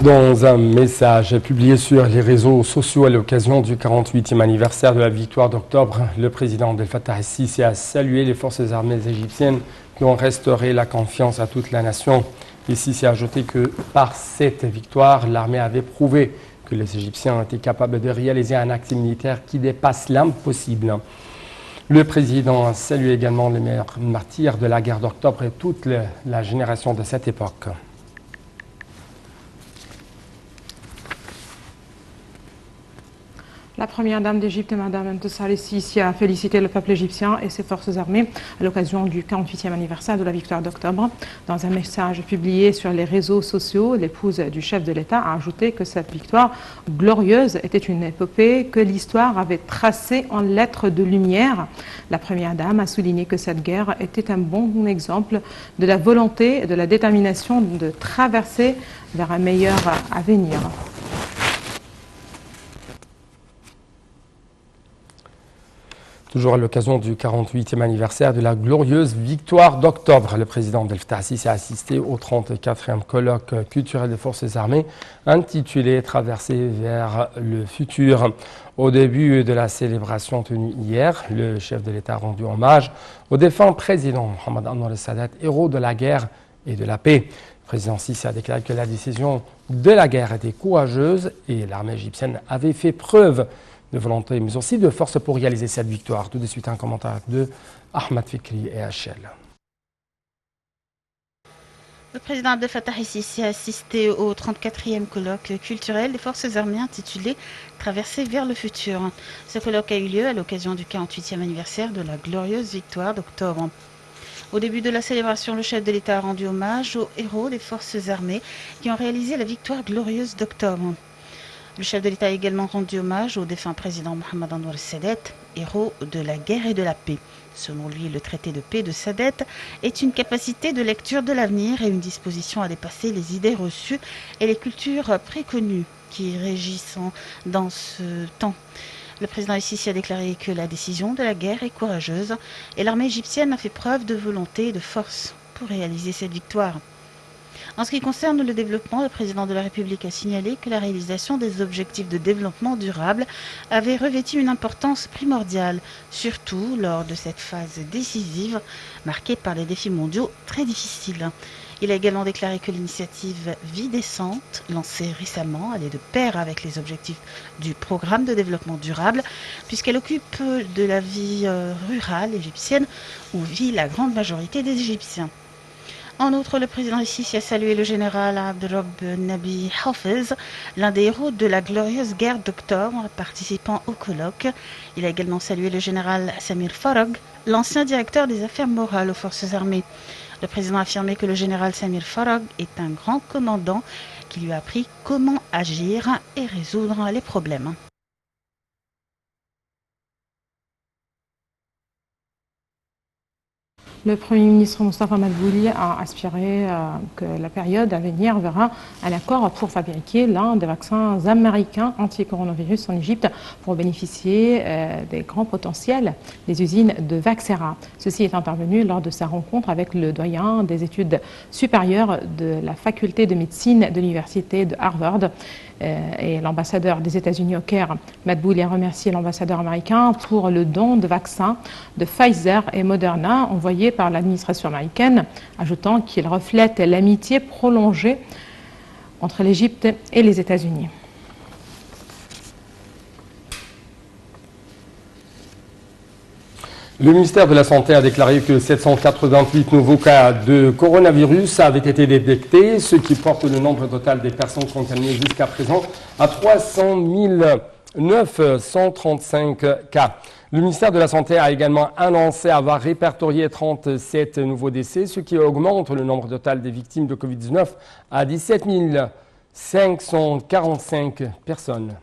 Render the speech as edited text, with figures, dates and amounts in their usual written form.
Dans un message publié sur les réseaux sociaux à l'occasion du 48e anniversaire de la victoire d'octobre, le président Abdel Fattah el-Sisi a salué les forces armées égyptiennes qui ont restauré la confiance à toute la nation. El-Sisi a ajouté que par cette victoire, l'armée avait prouvé que les Égyptiens étaient capables de réaliser un acte militaire qui dépasse l'impossible. Le président a salué également les meilleurs martyrs de la guerre d'octobre et toute la génération de cette époque. La première dame d'Égypte, Mme Ntessa el-Sisi, a félicité le peuple égyptien et ses forces armées à l'occasion du 48e anniversaire de la victoire d'octobre. Dans un message publié sur les réseaux sociaux, l'épouse du chef de l'État a ajouté que cette victoire glorieuse était une épopée que l'histoire avait tracée en lettres de lumière. La première dame a souligné que cette guerre était un bon exemple de la volonté et de la détermination de traverser vers un meilleur avenir. Toujours à l'occasion du 48e anniversaire de la glorieuse victoire d'octobre, le président Abdel Fattah el-Sisi a assisté au 34e colloque culturel des forces armées intitulé « Traverser vers le futur ». Au début de la célébration tenue hier, le chef de l'État a rendu hommage au défunt président Mohamed Anwar el-Sadat, héros de la guerre et de la paix. Le président Sisi a déclaré que la décision de la guerre était courageuse et l'armée égyptienne avait fait preuve de volonté, mais aussi de force pour réaliser cette victoire. Tout de suite, un commentaire de Ahmed Fikri et Hachel. Le président Abdel Fattah el-Sisi a assisté au 34e colloque culturel des forces armées intitulé « Traverser vers le futur ». Ce colloque a eu lieu à l'occasion du 48e anniversaire de la glorieuse victoire d'octobre. Au début de la célébration, le chef de l'État a rendu hommage aux héros des forces armées qui ont réalisé la victoire glorieuse d'octobre. Le chef de l'État a également rendu hommage au défunt président Mohamed Anwar el-Sadat, héros de la guerre et de la paix. Selon lui, le traité de paix de Sadat est une capacité de lecture de l'avenir et une disposition à dépasser les idées reçues et les cultures préconnues qui régissent dans ce temps. Le président el-Sisi a déclaré que la décision de la guerre est courageuse et l'armée égyptienne a fait preuve de volonté et de force pour réaliser cette victoire. En ce qui concerne le développement, le président de la République a signalé que la réalisation des objectifs de développement durable avait revêtu une importance primordiale, surtout lors de cette phase décisive marquée par des défis mondiaux très difficiles. Il a également déclaré que l'initiative Vie décente, lancée récemment, allait de pair avec les objectifs du programme de développement durable, puisqu'elle occupe de la vie rurale égyptienne où vit la grande majorité des Égyptiens. En outre, le président el-Sisi a salué le général Abderrab Nabi Hafez, l'un des héros de la glorieuse guerre d'octobre, participant au colloque. Il a également salué le général Samir Farag, l'ancien directeur des affaires morales aux forces armées. Le président a affirmé que le général Samir Farag est un grand commandant qui lui a appris comment agir et résoudre les problèmes. Le Premier ministre Moustapha Madbouli a aspiré que la période à venir verra un accord pour fabriquer l'un des vaccins américains anti-coronavirus en Égypte pour bénéficier des grands potentiels des usines de Vaxera. Ceci est intervenu lors de sa rencontre avec le doyen des études supérieures de la faculté de médecine de l'université de Harvard et l'ambassadeur des États-Unis au Caire. Madbouli a remercié l'ambassadeur américain pour le don de vaccins de Pfizer et Moderna envoyés par l'administration américaine, ajoutant qu'il reflète l'amitié prolongée entre l'Égypte et les États-Unis. Le ministère de la Santé a déclaré que 788 nouveaux cas de coronavirus avaient été détectés, ce qui porte le nombre total des personnes contaminées jusqu'à présent à 300 935 cas. Le ministère de la Santé a également annoncé avoir répertorié 37 nouveaux décès, ce qui augmente le nombre total des victimes de Covid-19 à 17 545 personnes.